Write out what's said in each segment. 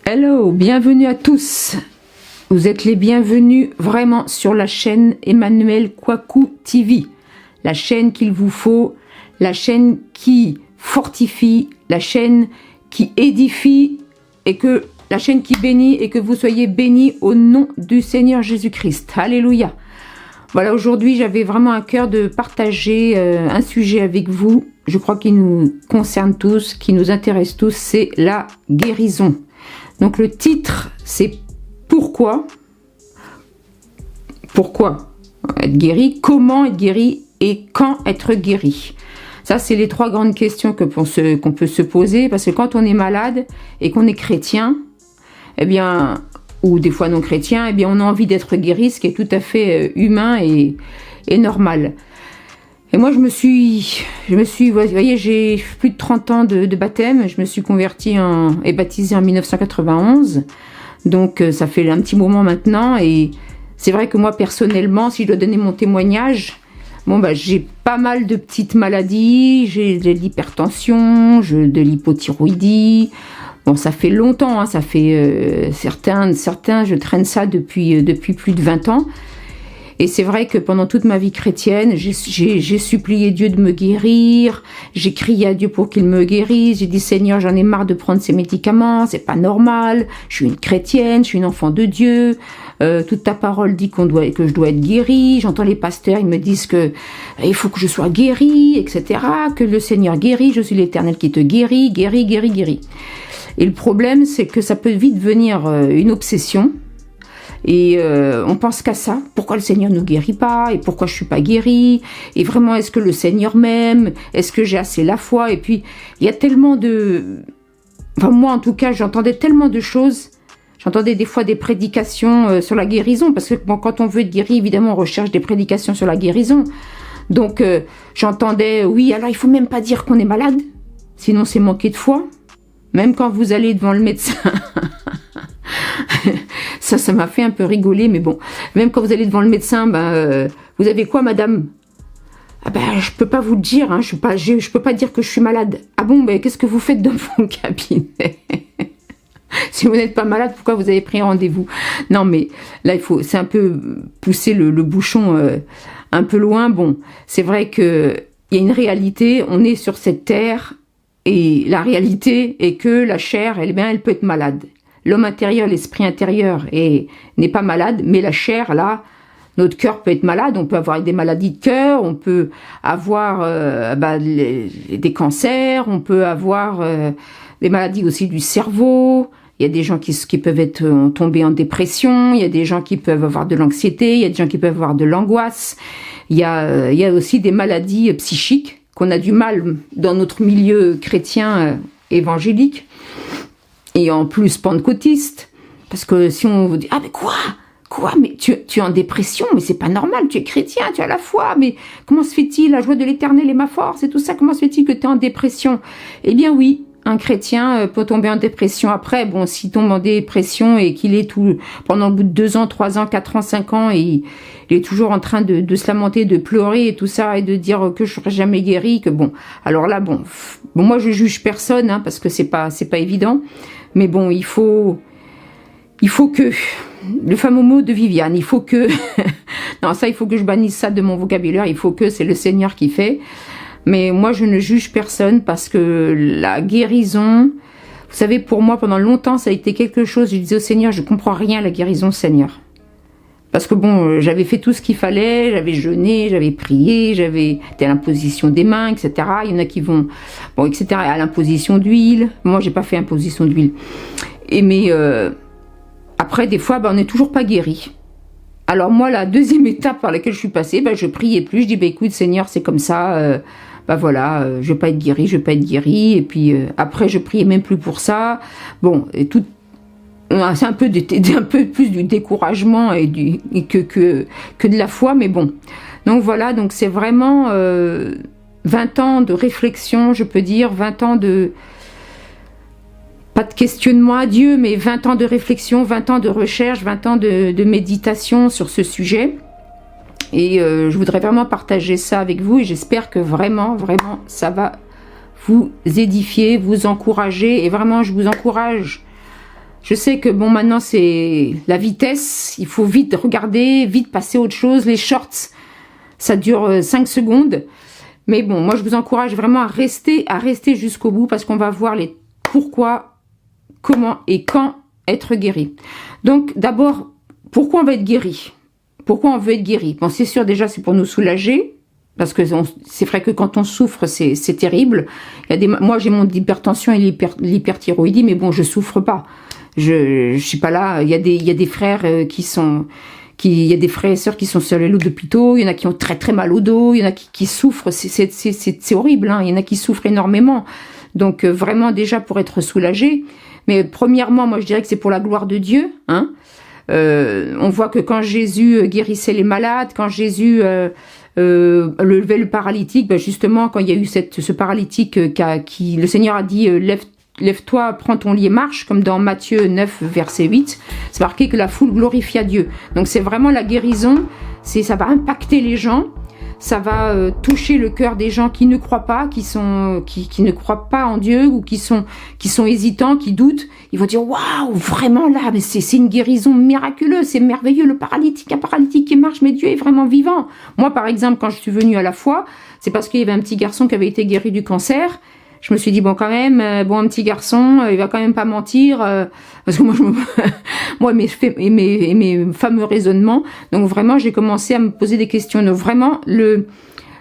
Hello, bienvenue à tous. Vous êtes les bienvenus vraiment sur la chaîne Emmanuel Kwaku TV. La chaîne qu'il vous faut, la chaîne qui fortifie, la chaîne qui édifie et que la chaîne qui bénit et que vous soyez bénis au nom du Seigneur Jésus-Christ. Alléluia. Voilà, aujourd'hui j'avais vraiment à cœur de partager un sujet avec vous. Je crois qu'il nous concerne tous, qui nous intéresse tous, c'est la guérison. Donc le titre, c'est pourquoi être guéri, comment être guéri et quand être guéri. Ça, c'est les trois grandes questions qu'on peut se poser, parce que quand on est malade et qu'on est chrétien, eh bien, ou des fois non chrétien, eh bien, on a envie d'être guéri, ce qui est tout à fait humain et normal. Et moi, vous voyez, j'ai plus de 30 ans de baptême. Je me suis convertie et baptisée en 1991. Donc, ça fait un petit moment maintenant. Et c'est vrai que moi, personnellement, si je dois donner mon témoignage, j'ai pas mal de petites maladies. J'ai de l'hypertension, de l'hypothyroïdie. Bon, ça fait longtemps, hein, ça fait certains, je traîne ça depuis plus de 20 ans. Et c'est vrai que pendant toute ma vie chrétienne, j'ai supplié Dieu de me guérir, j'ai crié à Dieu pour qu'il me guérisse, j'ai dit Seigneur, j'en ai marre de prendre ces médicaments, c'est pas normal, je suis une chrétienne, je suis une enfant de Dieu, toute ta parole dit que je dois être guérie, j'entends les pasteurs, ils me disent que il faut que je sois guérie, etc., que le Seigneur guérit, je suis l'Éternel qui te guérit, guérit. Et le problème, c'est que ça peut vite devenir une obsession. Et on pense qu'à ça, pourquoi le Seigneur ne nous guérit pas, et pourquoi je suis pas guérie, et vraiment est-ce que le Seigneur m'aime, est-ce que j'ai assez la foi, et puis il y a tellement moi en tout cas j'entendais tellement de choses, j'entendais des fois des prédications sur la guérison, parce que quand on veut être guéri, évidemment on recherche des prédications sur la guérison, donc j'entendais, oui alors il faut même pas dire qu'on est malade, sinon c'est manquer de foi, même quand vous allez devant le médecin. Ça m'a fait un peu rigoler, mais bon. Même quand vous allez devant le médecin, vous avez quoi, madame? Je peux pas vous le dire, hein, je peux pas dire que je suis malade. Ah bon, qu'est-ce que vous faites dans mon cabinet? Si vous n'êtes pas malade, pourquoi vous avez pris un rendez-vous? Non, mais là, c'est un peu pousser le bouchon un peu loin. Bon, c'est vrai que il y a une réalité, on est sur cette terre, et la réalité est que la chair, elle peut être malade. L'homme intérieur, l'esprit intérieur n'est pas malade, mais la chair, là, notre cœur peut être malade, on peut avoir des maladies de cœur, on peut avoir des cancers, on peut avoir des maladies aussi du cerveau, il y a des gens qui peuvent tomber en dépression, il y a des gens qui peuvent avoir de l'anxiété, il y a des gens qui peuvent avoir de l'angoisse, il y a aussi des maladies psychiques qu'on a du mal dans notre milieu chrétien évangélique, et en plus pentecôtiste, parce que si on vous dit, mais quoi, mais tu es en dépression, mais c'est pas normal, tu es chrétien, tu as la foi, mais comment se fait-il, la joie de l'Éternel est ma force, et tout ça, comment se fait-il que tu es en dépression? Eh bien oui, un chrétien peut tomber en dépression. Après, bon, s'il tombe en dépression et qu'il est pendant le bout de 2 ans, 3 ans, 4 ans, 5 ans, et il est toujours en train de se lamenter, de pleurer et tout ça, et de dire que je serai jamais guéri, que bon, alors là, bon, moi je juge personne, hein, parce que c'est pas évident, mais bon, il faut que, le fameux mot de Viviane, il faut que, non, ça, il faut que je bannisse ça de mon vocabulaire, il faut que, c'est le Seigneur qui fait, mais moi, je ne juge personne, parce que la guérison, vous savez, pour moi, pendant longtemps, ça a été quelque chose, je disais au Seigneur, je comprends rien à la guérison, Seigneur. Parce que bon, j'avais fait tout ce qu'il fallait, j'avais jeûné, j'avais prié, j'avais été à l'imposition des mains, etc. Il y en a qui vont, bon, etc. à l'imposition d'huile. Moi, j'ai pas fait imposition d'huile. Mais après, des fois, on n'est toujours pas guéri. Alors moi, la deuxième étape par laquelle je suis passée, je priais plus. Je dis, écoute, Seigneur, c'est comme ça. Je vais pas être guéri. Et puis après, je priais même plus pour ça. Bon, et tout. C'est un peu plus du découragement que de la foi, mais bon. Donc voilà, donc c'est vraiment 20 ans de réflexion, je peux dire, 20 ans pas de questionnement à Dieu, mais 20 ans de réflexion, 20 ans de recherche, 20 ans de méditation sur ce sujet. Et je voudrais vraiment partager ça avec vous, et j'espère que vraiment, ça va vous édifier, vous encourager, et vraiment, je vous encourage Je sais que bon, maintenant c'est la vitesse, il faut vite regarder, vite passer à autre chose. Les shorts, ça dure 5 secondes. Mais bon, moi je vous encourage vraiment à rester jusqu'au bout parce qu'on va voir les pourquoi, comment et quand être guéri. Donc d'abord, pourquoi on va être guéri? Pourquoi on veut être guéri? Bon, c'est sûr déjà c'est pour nous soulager. Parce que c'est vrai que quand on souffre, c'est terrible. Moi, j'ai mon hypertension et l'hyperthyroïdie, mais bon, je souffre pas. Je suis pas là. Il y a des frères il y a des frères et sœurs qui sont sur les lots d'hôpitaux. Il y en a qui ont très très mal au dos. Il y en a qui souffrent. C'est horrible. Hein. Il y en a qui souffrent énormément. Donc vraiment déjà pour être soulagé. Mais premièrement, moi je dirais que c'est pour la gloire de Dieu. Hein. On voit que quand Jésus guérissait les malades, quand Jésus levait le paralytique, ben justement quand il y a eu ce paralytique le Seigneur a dit lève-toi, prends ton lit et marche, comme dans Matthieu 9 verset 8, c'est marqué que la foule glorifia Dieu. Donc c'est vraiment la guérison, ça va impacter les gens, ça va toucher le cœur des gens qui ne croient pas, qui ne croient pas en Dieu ou qui sont hésitants, qui doutent. Ils vont dire waouh, vraiment là, mais c'est une guérison miraculeuse, c'est merveilleux, un paralytique qui marche, mais Dieu est vraiment vivant. Moi par exemple, quand je suis venue à la foi, c'est parce qu'il y avait un petit garçon qui avait été guéri du cancer. Je me suis dit bon quand même, un petit garçon, il va quand même pas mentir, parce que moi mes fameux raisonnements. Donc vraiment j'ai commencé à me poser des questions. Donc vraiment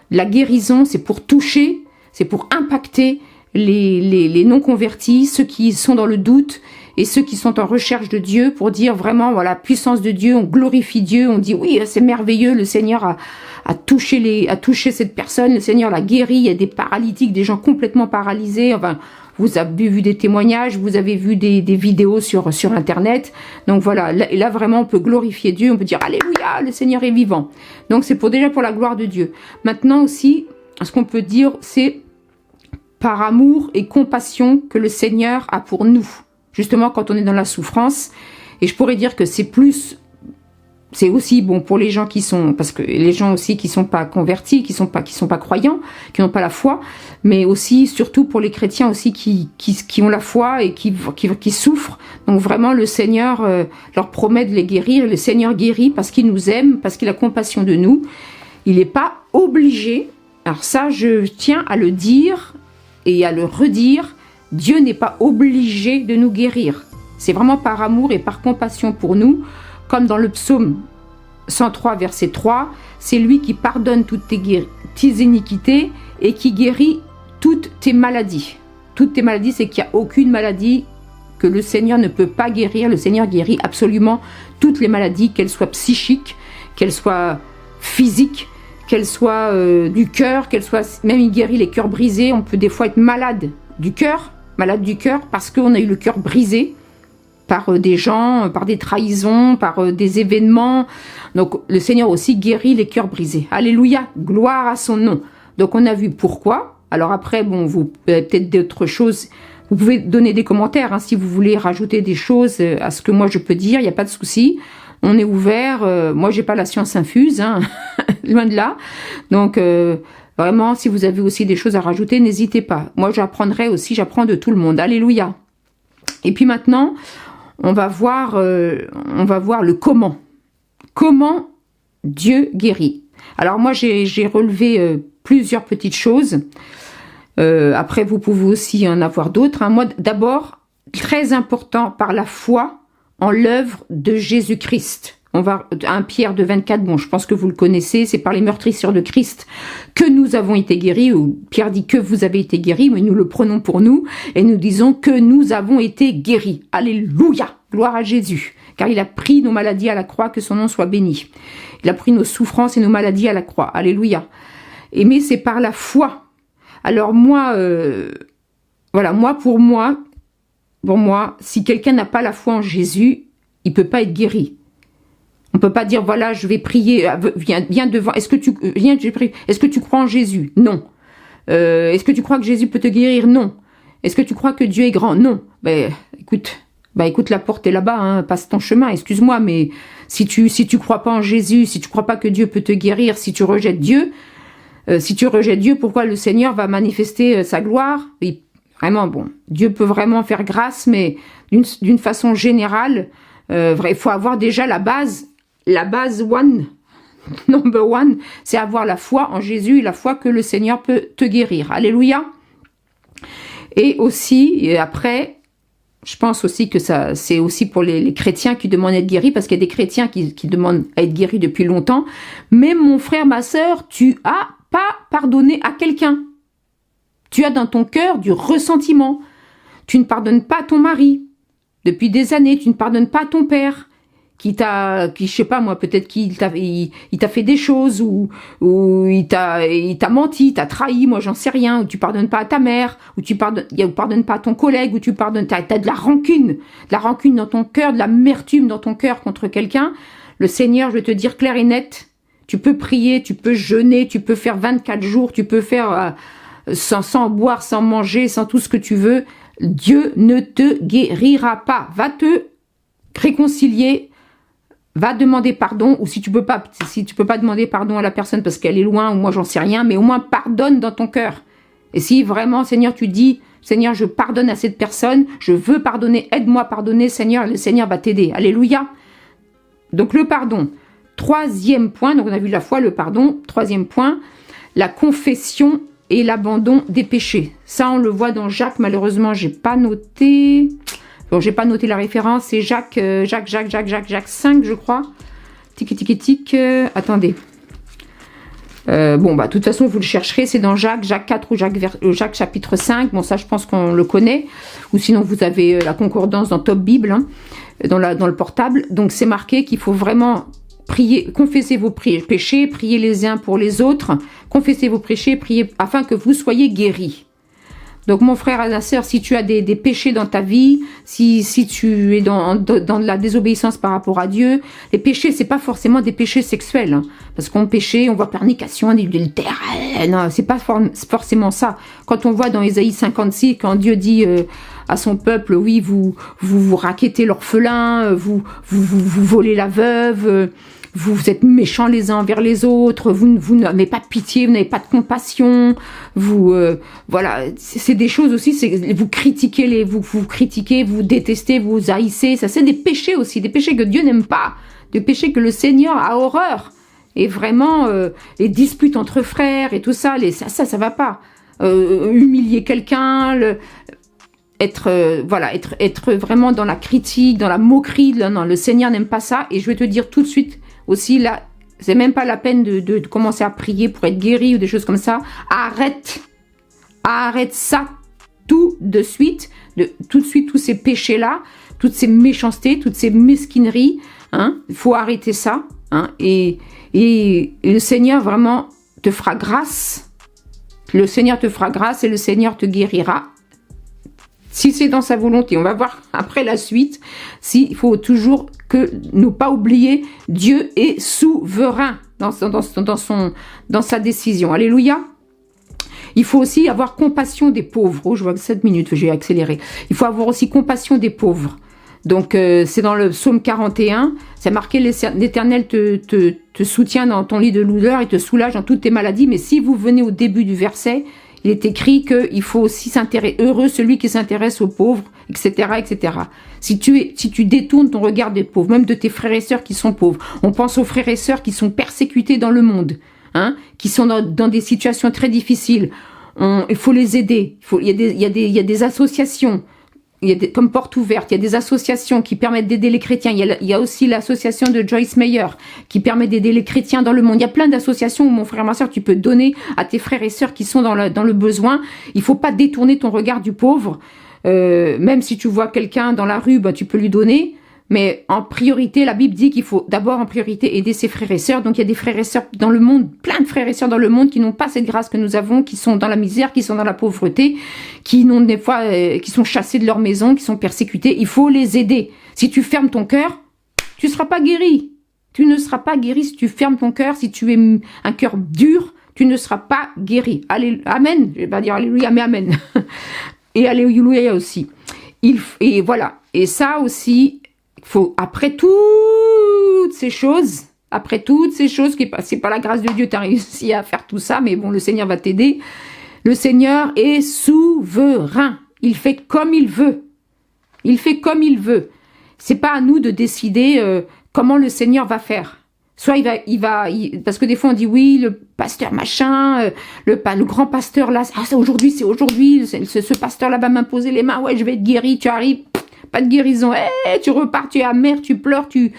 la guérison c'est pour toucher, c'est pour impacter les non convertis, ceux qui sont dans le doute et ceux qui sont en recherche de Dieu, pour dire vraiment voilà, puissance de Dieu, on glorifie Dieu, on dit oui c'est merveilleux, le Seigneur a touché cette personne, le Seigneur l'a guéri. Il y a des paralytiques, des gens complètement paralysés. Enfin, vous avez vu des témoignages, vous avez vu des vidéos sur internet. Donc voilà, là vraiment on peut glorifier Dieu, on peut dire alléluia, le Seigneur est vivant. Donc c'est déjà pour la gloire de Dieu. Maintenant aussi, ce qu'on peut dire, c'est par amour et compassion que le Seigneur a pour nous. Justement quand on est dans la souffrance. Et je pourrais dire que c'est aussi bon pour les gens parce que les gens aussi qui sont pas convertis, qui sont pas croyants, qui n'ont pas la foi, mais aussi surtout pour les chrétiens aussi qui ont la foi et qui souffrent. Donc vraiment le Seigneur leur promet de les guérir. Le Seigneur guérit parce qu'il nous aime, parce qu'il a compassion de nous. Il n'est pas obligé. Alors ça, je tiens à le dire et à le redire. Dieu n'est pas obligé de nous guérir. C'est vraiment par amour et par compassion pour nous. Comme dans le psaume 103, verset 3, c'est lui qui pardonne toutes tes iniquités et qui guérit toutes tes maladies. Toutes tes maladies, c'est qu'il n'y a aucune maladie que le Seigneur ne peut pas guérir. Le Seigneur guérit absolument toutes les maladies, qu'elles soient psychiques, qu'elles soient physiques, qu'elles soient du cœur, qu'elles soient... Même il guérit les cœurs brisés. On peut des fois être malade du cœur parce qu'on a eu le cœur brisé par des gens, par des trahisons, par des événements. Donc le Seigneur aussi guérit les cœurs brisés. Alléluia, gloire à son nom. Donc on a vu pourquoi. Alors après, bon, vous avez peut-être d'autres choses. Vous pouvez donner des commentaires hein, si vous voulez rajouter des choses à ce que moi je peux dire. Il n'y a pas de souci. On est ouvert. Moi, j'ai pas la science infuse, hein, loin de là. Donc vraiment, si vous avez aussi des choses à rajouter, n'hésitez pas. Moi, j'apprendrai aussi. J'apprends de tout le monde. Alléluia. Et puis maintenant, on va voir le comment. Comment Dieu guérit. Alors moi, j'ai relevé plusieurs petites choses. Après, vous pouvez aussi en avoir d'autres. Hein. Moi, d'abord, très important, par la foi en l'œuvre de Jésus-Christ. On va 1 Pierre 2,24, bon, je pense que vous le connaissez, c'est par les meurtrissures de Christ que nous avons été guéris, ou Pierre dit que vous avez été guéris, mais nous le prenons pour nous, et nous disons que nous avons été guéris. Alléluia, gloire à Jésus, car il a pris nos maladies à la croix, que son nom soit béni. Il a pris nos souffrances et nos maladies à la croix, alléluia. Mais c'est par la foi. Alors moi, voilà, pour moi, si quelqu'un n'a pas la foi en Jésus, il peut pas être guéri. On peut pas dire voilà, je vais prier, viens devant. Est-ce que tu crois en Jésus? Non. Est-ce que tu crois que Jésus peut te guérir? Non. Est-ce que tu crois que Dieu est grand? Non. Écoute, la porte est là-bas, hein, passe ton chemin. Excuse-moi, mais si tu crois pas en Jésus, si tu crois pas que Dieu peut te guérir, si tu rejettes Dieu, pourquoi le Seigneur va manifester sa gloire? Vraiment, bon, Dieu peut vraiment faire grâce, mais d'une façon générale, il faut avoir déjà la base one, number one, c'est avoir la foi en Jésus et la foi que le Seigneur peut te guérir. Alléluia. Et aussi, et après, je pense aussi que ça, c'est aussi pour les chrétiens qui demandent à être guéris, parce qu'il y a des chrétiens qui demandent à être guéris depuis longtemps. Mais mon frère, ma sœur, tu as pas pardonné à quelqu'un. Tu as dans ton cœur du ressentiment. Tu ne pardonnes pas à ton mari. Depuis des années, tu ne pardonnes pas à ton père. Je sais pas moi, peut-être qu'il t'a fait des choses, ou il t'a menti, t'a trahi, moi j'en sais rien, ou tu pardonnes pas à ta mère, ou tu pardonnes pas à ton collègue, ou t'as de la rancune dans ton cœur, de l'amertume dans ton cœur contre quelqu'un. Le Seigneur, je vais te dire clair et net, tu peux prier, tu peux jeûner, tu peux faire 24 jours, tu peux faire sans boire, sans manger, sans tout ce que tu veux. Dieu ne te guérira pas. Va te réconcilier, va demander pardon, ou si tu peux pas demander pardon à la personne parce qu'elle est loin, ou moi j'en sais rien, mais au moins pardonne dans ton cœur. Et si vraiment, Seigneur, tu dis, Seigneur, je pardonne à cette personne, je veux pardonner, aide-moi à pardonner, Seigneur, le Seigneur va t'aider. Alléluia. Donc le pardon. Troisième point, donc on a vu la foi, le pardon. Troisième point, la confession et l'abandon des péchés. Ça, on le voit dans Jacques, malheureusement, j'ai pas noté... Bon, j'ai pas noté la référence, c'est Jacques 5, je crois. Tic. Attendez. Bon, bah, de toute façon, vous le chercherez, c'est dans Jacques 4 ou Jacques chapitre 5. Bon, ça, je pense qu'on le connaît. Ou sinon, vous avez la concordance dans Top Bible, hein, dans le portable. Donc, c'est marqué qu'il faut vraiment prier, confesser vos péchés, prier les uns pour les autres, confesser vos péchés, prier afin que vous soyez guéris. Donc mon frère et ma sœur, si tu as des péchés dans ta vie, si tu es dans la désobéissance par rapport à Dieu, les péchés, c'est pas forcément des péchés sexuels, hein, parce qu'on péché, on voit fornication, adultère, non, c'est pas forcément ça. Quand on voit dans Ésaïe 56, quand Dieu dit à son peuple, oui, vous raquettez l'orphelin, vous volez la veuve, vous êtes méchants les uns envers les autres, vous n'avez pas de pitié, vous n'avez pas de compassion, voilà, c'est des choses aussi, vous critiquez vous détestez, vous haïssez, ça c'est des péchés aussi, des péchés que Dieu n'aime pas, des péchés que le Seigneur a horreur, et vraiment les disputes entre frères et tout ça, ça va pas, humilier quelqu'un, être vraiment dans la critique, dans la moquerie, non, le Seigneur n'aime pas ça, et je vais te dire tout de suite aussi, là, c'est même pas la peine de commencer à prier pour être guéri ou des choses comme ça. Arrête ça tout de suite, tous ces péchés-là, toutes ces méchancetés, toutes ces mesquineries, hein, il faut arrêter ça, hein, et le Seigneur vraiment te fera grâce, le Seigneur te fera grâce et le Seigneur te guérira. Si c'est dans sa volonté, on va voir après la suite, s'il faut toujours ne pas oublier, Dieu est souverain dans sa décision. Alléluia. Il faut aussi avoir compassion des pauvres. Oh, je vois que 7 minutes, je vais accélérer. Il faut avoir aussi compassion des pauvres. Donc, c'est dans le psaume 41, c'est marqué, l'Éternel te soutient dans ton lit de douleur et te soulage dans toutes tes maladies. Mais si vous venez au début du verset, il est écrit qu'il faut aussi s'intéresser, heureux celui qui s'intéresse aux pauvres, etc., etc. Si tu détournes ton regard des pauvres, même de tes frères et sœurs qui sont pauvres, on pense aux frères et sœurs qui sont persécutés dans le monde, hein, qui sont dans des situations très difficiles. Il faut les aider. Il y a des associations. Comme Porte Ouverte, il y a des associations qui permettent d'aider les chrétiens. Il y a aussi l'association de Joyce Meyer qui permet d'aider les chrétiens dans le monde. Il y a plein d'associations où, mon frère, ma sœur, tu peux donner à tes frères et sœurs qui sont dans le besoin. Il faut pas détourner ton regard du pauvre. Même si tu vois quelqu'un dans la rue, tu peux lui donner. Mais en priorité, la Bible dit qu'il faut d'abord en priorité aider ses frères et sœurs. Donc il y a des frères et sœurs dans le monde, plein de frères et sœurs dans le monde qui n'ont pas cette grâce que nous avons, qui sont dans la misère, qui sont dans la pauvreté, qui n'ont des fois, qui sont chassés de leur maison, qui sont persécutés. Il faut les aider. Si tu fermes ton cœur, tu ne seras pas guéri. Tu ne seras pas guéri si tu fermes ton cœur, si tu es un cœur dur, tu ne seras pas guéri. Allez, amen. Je vais pas dire alléluia, mais amen. Et alléluia aussi. Et voilà. Et ça aussi, faut, après toutes ces choses, c'est pas la grâce de Dieu, tu as réussi à faire tout ça, mais bon, le Seigneur va t'aider. Le Seigneur est souverain. Il fait comme il veut. Il fait comme il veut. C'est pas à nous de décider comment le Seigneur va faire. Soit parce que des fois on dit oui, le pasteur machin, le grand pasteur là, ah, c'est aujourd'hui, ce pasteur là va m'imposer les mains, ouais, je vais être guéri, tu arrives, pas de guérison, tu repars, tu es amer, tu pleures, tu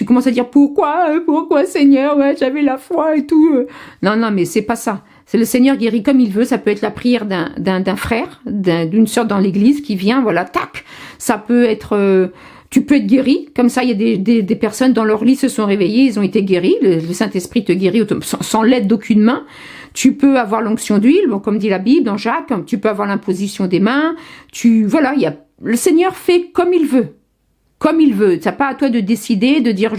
commences à dire pourquoi Seigneur, ouais, j'avais la foi et tout. Non, mais c'est pas ça. C'est le Seigneur guérit comme il veut. Ça peut être la prière d'un frère, d'une sœur dans l'église qui vient, voilà, tac. Ça peut être, tu peux être guéri. Comme ça, il y a des personnes dans leur lit se sont réveillées, ils ont été guéris. Le Saint-Esprit te guérit sans l'aide d'aucune main. Tu peux avoir l'onction d'huile, bon, comme dit la Bible dans Jacques. Tu peux avoir l'imposition des mains. Voilà, le Seigneur fait comme il veut. Comme il veut. C'est pas à toi de décider, de dire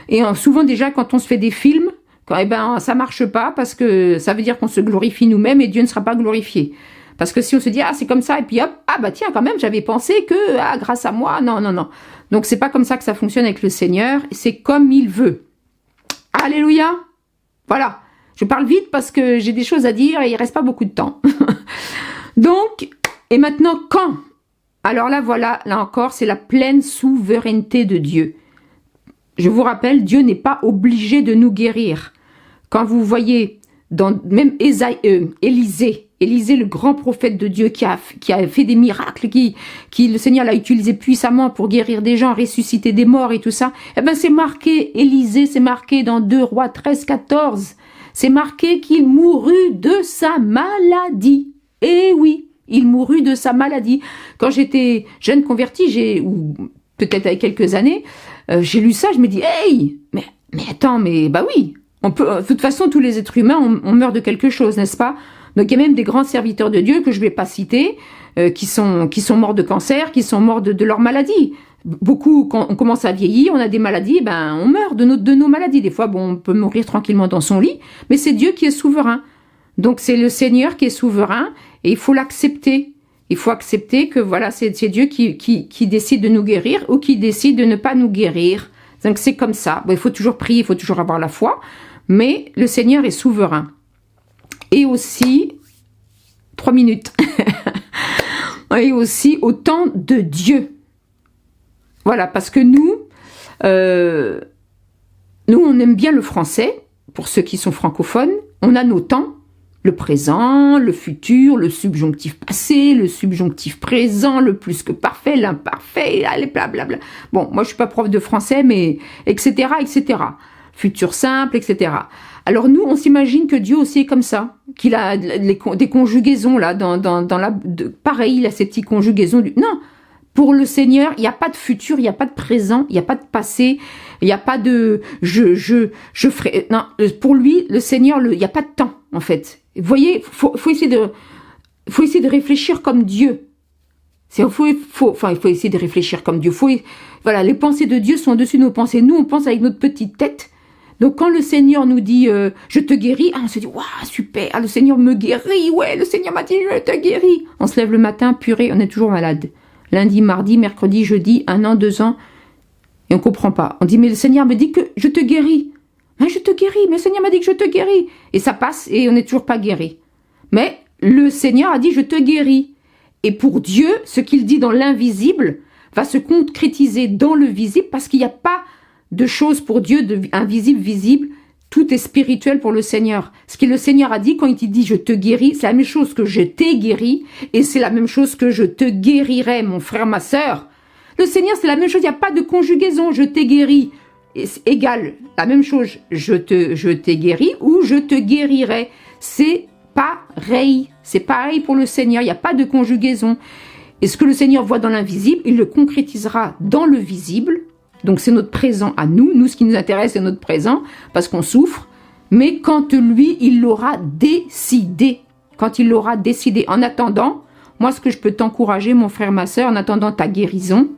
Et souvent déjà, quand on se fait des films, ça marche pas parce que ça veut dire qu'on se glorifie nous-mêmes et Dieu ne sera pas glorifié. Parce que si on se dit, c'est comme ça, et puis hop, tiens, quand même, j'avais pensé que, grâce à moi, non. Donc, c'est pas comme ça que ça fonctionne avec le Seigneur, c'est comme il veut. Alléluia. Voilà. Je parle vite parce que j'ai des choses à dire et il reste pas beaucoup de temps. Donc, et maintenant, quand? Alors là, voilà, là encore, c'est la pleine souveraineté de Dieu. Je vous rappelle, Dieu n'est pas obligé de nous guérir. Quand vous voyez, même Élisée, le grand prophète de Dieu qui a fait des miracles, le Seigneur l'a utilisé puissamment pour guérir des gens, ressusciter des morts et tout ça, c'est marqué, Élisée, c'est marqué dans 2 Rois 13, 14. C'est marqué qu'il mourut de sa maladie. Eh oui, il mourut de sa maladie. Quand j'étais jeune convertie, ou peut-être avec quelques années, j'ai lu ça, je me dis, hey, mais attends, bah oui, on peut, de toute façon, tous les êtres humains, on meurt de quelque chose, n'est-ce pas? Donc il y a même des grands serviteurs de Dieu que je vais pas citer, qui sont morts de cancer, qui sont morts de leur maladie. Beaucoup, quand on commence à vieillir, on a des maladies, on meurt de nos maladies. Des fois, on peut mourir tranquillement dans son lit, mais c'est Dieu qui est souverain. Donc c'est le Seigneur qui est souverain et il faut l'accepter. Il faut accepter que voilà, c'est Dieu qui décide de nous guérir ou qui décide de ne pas nous guérir. Donc c'est comme ça. Il faut toujours prier, il faut toujours avoir la foi, mais le Seigneur est souverain. Et aussi, 3 minutes, et aussi au temps de Dieu. Voilà, parce que nous, on aime bien le français, pour ceux qui sont francophones, on a nos temps, le présent, le futur, le subjonctif passé, le subjonctif présent, le plus que parfait, l'imparfait, allez, blablabla. Bon, moi je suis pas prof de français, mais etc., etc. Futur simple, etc. Alors nous, on s'imagine que Dieu aussi est comme ça, qu'il a des conjugaisons là, pareil, il a ces petites conjugaisons. Non, pour le Seigneur, il n'y a pas de futur, il n'y a pas de présent, il n'y a pas de passé, il n'y a pas de je ferai. Non, pour lui, le Seigneur, il n'y a pas de temps en fait. Vous voyez, faut essayer de réfléchir comme Dieu. Il faut essayer de réfléchir comme Dieu. Voilà, les pensées de Dieu sont au-dessus de nos pensées. Nous, on pense avec notre petite tête. Donc, quand le Seigneur nous dit « je te guéris », on se dit « waouh, super, le Seigneur me guérit, ouais, le Seigneur m'a dit « je te guéris ». On se lève le matin, purée, on est toujours malade. Lundi, mardi, mercredi, jeudi, 1 an, 2 ans, et on comprend pas. On dit « mais le Seigneur me dit que je te guéris ». Mais je te guéris, mais le Seigneur m'a dit que je te guéris. Et ça passe et on n'est toujours pas guéri. Mais le Seigneur a dit « je te guéris ». Et pour Dieu, ce qu'il dit dans l'invisible va se concrétiser dans le visible parce qu'il n'y a pas de choses pour Dieu, invisible, visible. Tout est spirituel pour le Seigneur. Ce que le Seigneur a dit quand il dit « je te guéris », c'est la même chose que « je t'ai guéri » et c'est la même chose que « je te guérirai », mon frère, ma sœur. Le Seigneur, c'est la même chose, il n'y a pas de conjugaison « je t'ai guéri ». Égal, la même chose, je t'ai guéri ou je te guérirai. C'est pareil. C'est pareil pour le Seigneur. Il n'y a pas de conjugaison. Et ce que le Seigneur voit dans l'invisible, il le concrétisera dans le visible. Donc c'est notre présent à nous. Nous, ce qui nous intéresse, c'est notre présent parce qu'on souffre. Mais quand lui, il l'aura décidé. Quand il l'aura décidé. En attendant, moi, ce que je peux t'encourager, mon frère, ma sœur, en attendant ta guérison,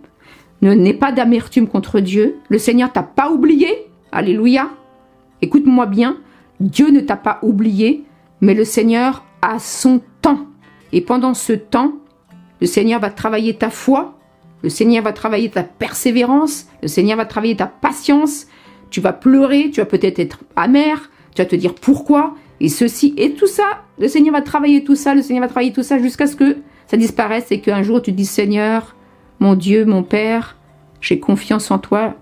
n'aie pas d'amertume contre Dieu. Le Seigneur t'a pas oublié. Alléluia. Écoute-moi bien. Dieu ne t'a pas oublié, mais le Seigneur a son temps. Et pendant ce temps, le Seigneur va travailler ta foi. Le Seigneur va travailler ta persévérance. Le Seigneur va travailler ta patience. Tu vas pleurer. Tu vas peut-être être amer. Tu vas te dire pourquoi. Et ceci et tout ça. Le Seigneur va travailler tout ça. Le Seigneur va travailler tout ça jusqu'à ce que ça disparaisse et qu'un jour tu dis Seigneur, mon Dieu, mon Père, j'ai confiance en toi,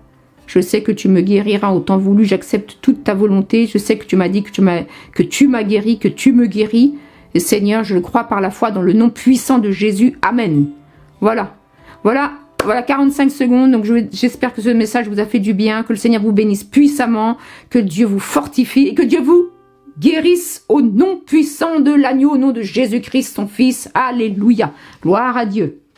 je sais que tu me guériras au temps voulu, j'accepte toute ta volonté, je sais que tu m'as dit que tu m'as guéri, que tu me guéris, et Seigneur, je le crois par la foi dans le nom puissant de Jésus, Amen. Voilà, 45 secondes, donc j'espère que ce message vous a fait du bien, que le Seigneur vous bénisse puissamment, que Dieu vous fortifie et que Dieu vous guérisse au nom puissant de l'agneau, au nom de Jésus-Christ, son Fils. Alléluia. Gloire à Dieu.